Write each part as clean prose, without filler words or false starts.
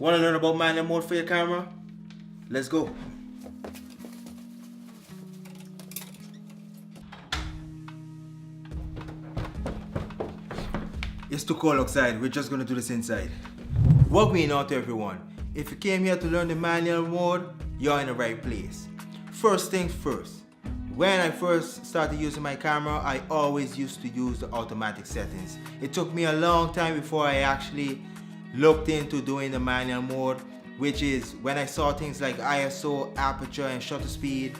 Want to learn about manual mode for your camera? Let's go. It's too cold outside, we're just gonna do this inside. Welcome out to everyone. If you came here to learn the manual mode, you're in the right place. First things first, when I first started using my camera, I always used to use the automatic settings. It took me a long time before I actually looked into doing the manual mode, which is when I saw things like ISO, aperture, and shutter speed,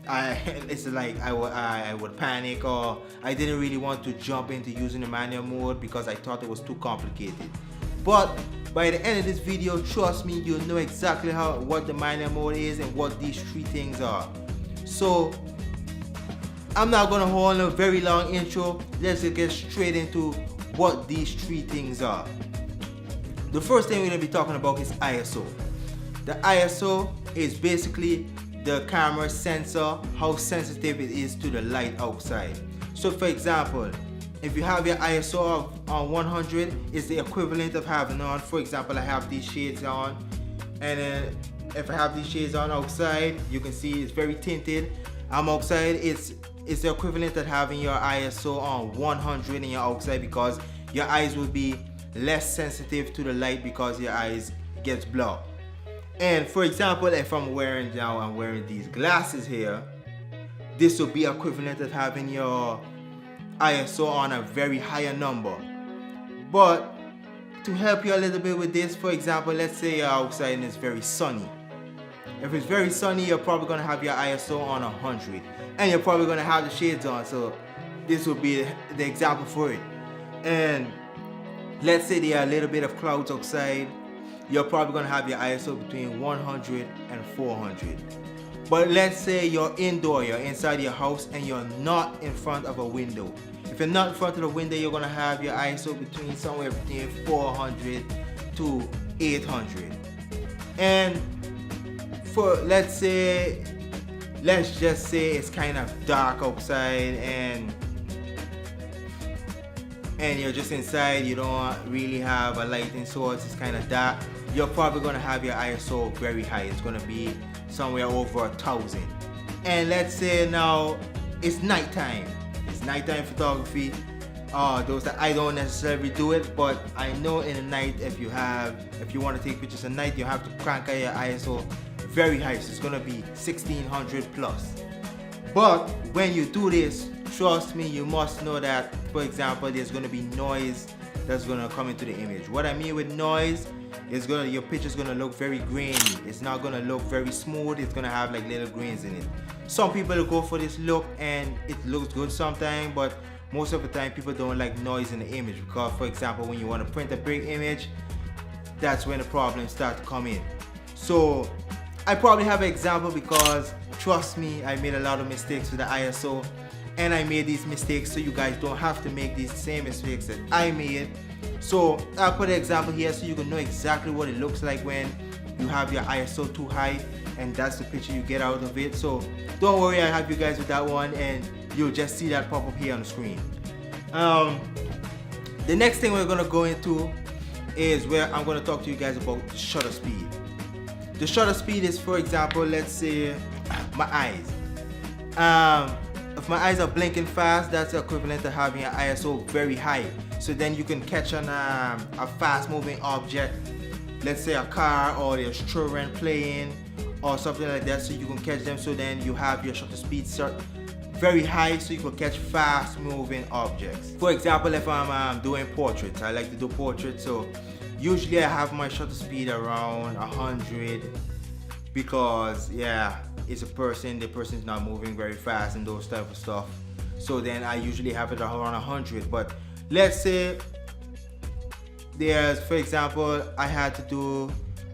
I would panic, or I didn't really want to jump into using the manual mode because I thought it was too complicated. But by the end of this video, trust me, you'll know exactly what the manual mode is and what these three things are. So I'm not gonna hold a very long intro. Let's just get straight into what these three things are. The first thing we're gonna be talking about is ISO. The ISO is basically the camera sensor, how sensitive it is to the light outside. So for example, if you have your ISO on 100, it's the equivalent of having on, for example, I have these shades on, and then if I have these shades on outside, you can see it's very tinted. I'm outside, it's the equivalent of having your ISO on 100 in your outside, because your eyes will be less sensitive to the light because your eyes gets blurred. And for example, if I'm wearing these glasses here, this will be equivalent of having your ISO on a very higher number. But to help you a little bit with this, for example, let's say you're outside and it's very sunny. If it's very sunny, you're probably going to have your ISO on 100, and you're probably going to have the shades on, so this will be the example for it. And let's say there are a little bit of clouds outside, you're probably going to have your ISO between 100 and 400. But let's say you're indoor, you're inside your house, and you're not in front of a window. If you're not in front of the window, you're going to have your ISO somewhere between 400 to 800. And for let's just say it's kind of dark outside, and you're just inside, you don't really have a lighting source, it's kind of dark, you're probably going to have your ISO very high. It's going to be somewhere over 1000. And let's say now it's nighttime. It's nighttime photography. Those that I don't necessarily do it, but I know in the night, if you want to take pictures at night, you have to crank out your ISO very high, so it's going to be 1600 plus. But when you do this, trust me, you must know that, for example, there's going to be noise that's going to come into the image. What I mean with noise is your picture's going to look very grainy. It's not going to look very smooth. It's going to have like little grains in it. Some people go for this look and it looks good sometimes, but most of the time people don't like noise in the image, because for example, when you want to print a big image, that's when the problems start to come in. So I probably have an example, because trust me, I made a lot of mistakes with the ISO, and I made these mistakes so you guys don't have to make these same mistakes that I made. So I'll put an example here so you can know exactly what it looks like when you have your ISO too high, and that's the picture you get out of it. So don't worry, I have you guys with that one, and you'll just see that pop up here on the screen. The next thing we're going to go into is where I'm going to talk to you guys about the shutter speed. The shutter speed is, for example, let's say my eyes. If my eyes are blinking fast, that's equivalent to having an ISO very high. So then you can catch on a fast moving object, let's say a car, or there's children playing or something like that, so you can catch them. So then you have your shutter speed set very high so you can catch fast moving objects. For example, if I'm doing portraits, I like to do portraits, so usually I have my shutter speed around 100, because yeah, it's the person's not moving very fast and those type of stuff. So then I usually have it around 100. But let's say for example, I had to do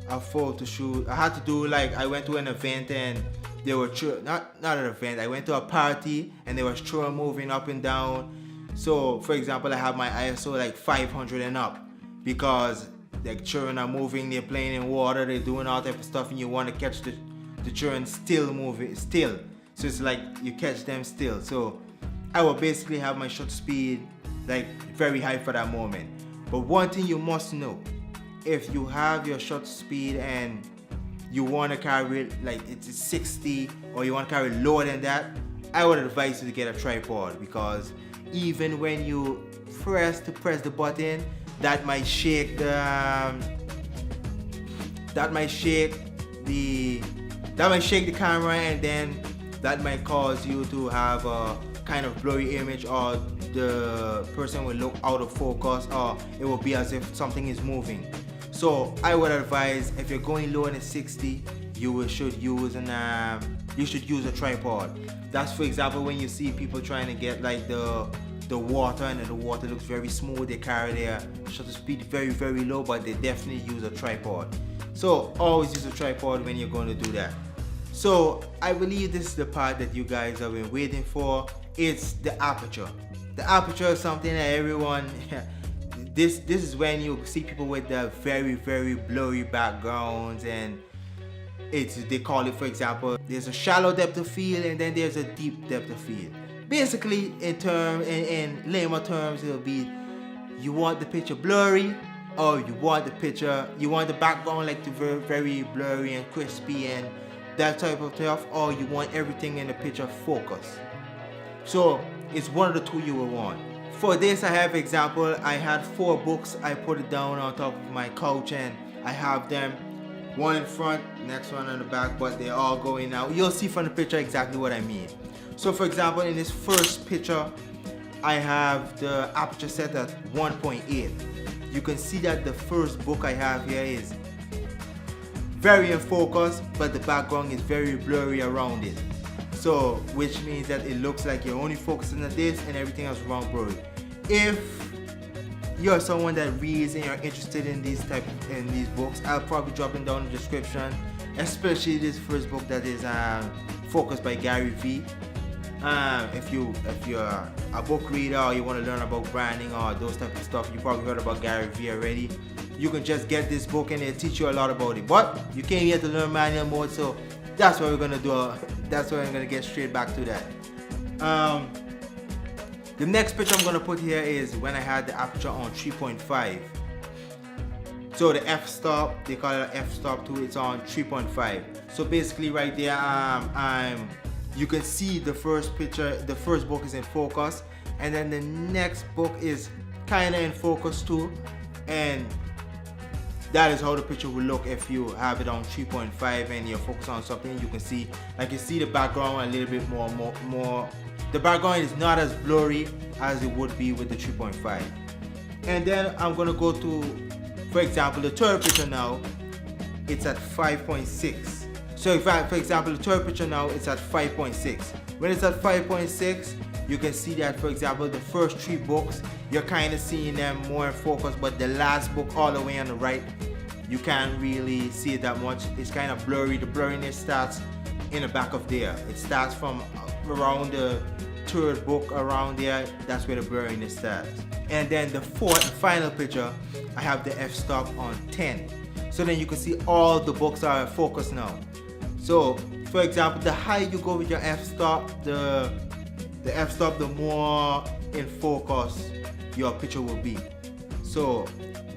a photo shoot. I went to an event and they were not an event. I went to a party and there was children moving up and down. So for example, I have my ISO like 500 and up, because the children are moving, they're playing in water, they're doing all type of stuff, and you want to catch the children still moving, so it's like you catch them still. So I will basically have my shutter speed like very high for that moment. But one thing you must know, if you have your shutter speed and you want to carry it like it's 60 or you want to carry it lower than that, I would advise you to get a tripod, because even when you press the button, that might shake the camera, and then that might cause you to have a kind of blurry image, or the person will look out of focus, or it will be as if something is moving. So I would advise, if you're going lower than 60, you should use a tripod. That's, for example, when you see people trying to get like the water, and the water looks very smooth, they carry their shutter speed very, very low, but they definitely use a tripod. So always use a tripod when you're going to do that. So I believe this is the part that you guys have been waiting for. It's the aperture. The aperture is something that everyone this is when you see people with the very, very blurry backgrounds, and they call it, for example, there's a shallow depth of field and then there's a deep depth of field. Basically, in layman terms, it'll be, you want the picture blurry, or you want the background like to very, very blurry and crispy and that type of stuff, or you want everything in the picture focused. So it's one of the two you will want. For this, I have example, I had 4 books. I put it down on top of my couch, and I have them, one in front, next one on the back, but they're all going out. You'll see from the picture exactly what I mean. So for example, in this first picture, I have the aperture set at 1.8. You can see that the first book I have here is very in focus, but the background is very blurry around it. So, which means that it looks like you're only focusing on this and everything else around blurry. If you're someone that reads and you're interested in these books, I'll probably drop them down in the description, especially this first book that is Focus by Gary Vee. If you're a book reader, or you want to learn about branding or those type of stuff, you probably heard about Gary Vee already. You can just get this book and it'll teach you a lot about it. But you came here to learn manual mode, so that's what we're gonna do. That's why I'm gonna get straight back to that. The next picture I'm gonna put here is when I had the aperture on 3.5. So the f-stop, they call it an f-stop too, it's on 3.5. So basically right there, you can see the first picture, the first book is in focus, and then the next book is kinda in focus too, and that is how the picture will look if you have it on 3.5 and you're focused on something. You can see, like, you see the background a little bit more. The background is not as blurry as it would be with the 3.5. And then I'm gonna go to, for example, the third picture now. It's at 5.6. So if for example, the third picture now, it's at 5.6. When it's at 5.6, you can see that, for example, the first 3 books, you're kind of seeing them more in focus, but the last book all the way on the right, you can't really see it that much. It's kind of blurry. The blurriness starts in the back of there. It starts from around the 3rd book, around there. That's where the blurriness starts. And then the 4th and final picture, I have the f-stop on 10. So then you can see all the books are in focus now. So, for example, the higher you go with your f-stop, the f-stop, the more in focus your picture will be. So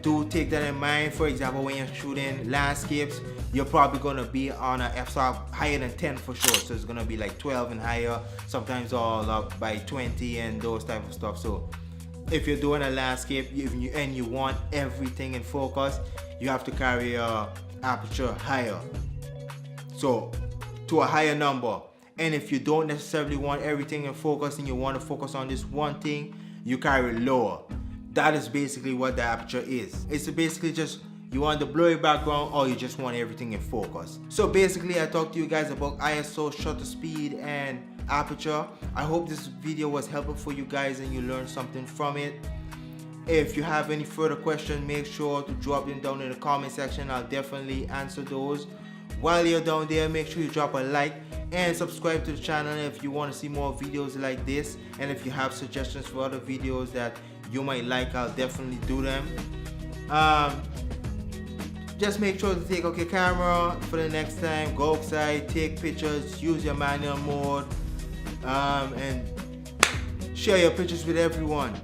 do take that in mind. For example, when you're shooting landscapes, you're probably going to be on an f-stop higher than 10 for sure. So it's going to be like 12 and higher, sometimes all up by 20 and those type of stuff. So if you're doing a landscape and you want everything in focus, you have to carry your aperture higher, so to a higher number. And if you don't necessarily want everything in focus and you want to focus on this one thing, you carry lower. That is basically what the aperture is. It's basically just, you want the blurry background or you just want everything in focus. So basically, I talked to you guys about ISO, shutter speed, and aperture. I hope this video was helpful for you guys and you learned something from it. If you have any further questions, make sure to drop them down in the comment section. I'll definitely answer those. While you're down there, make sure you drop a like and subscribe to the channel if you want to see more videos like this. And if you have suggestions for other videos that you might like, I'll definitely do them. Just make sure to take out your camera for the next time. Go outside, take pictures, use your manual mode, and share your pictures with everyone.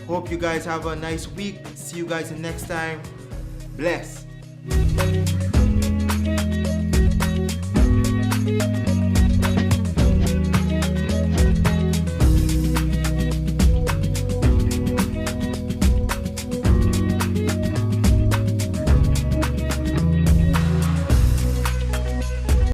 Hope you guys have a nice week. See you guys in next time. Bless.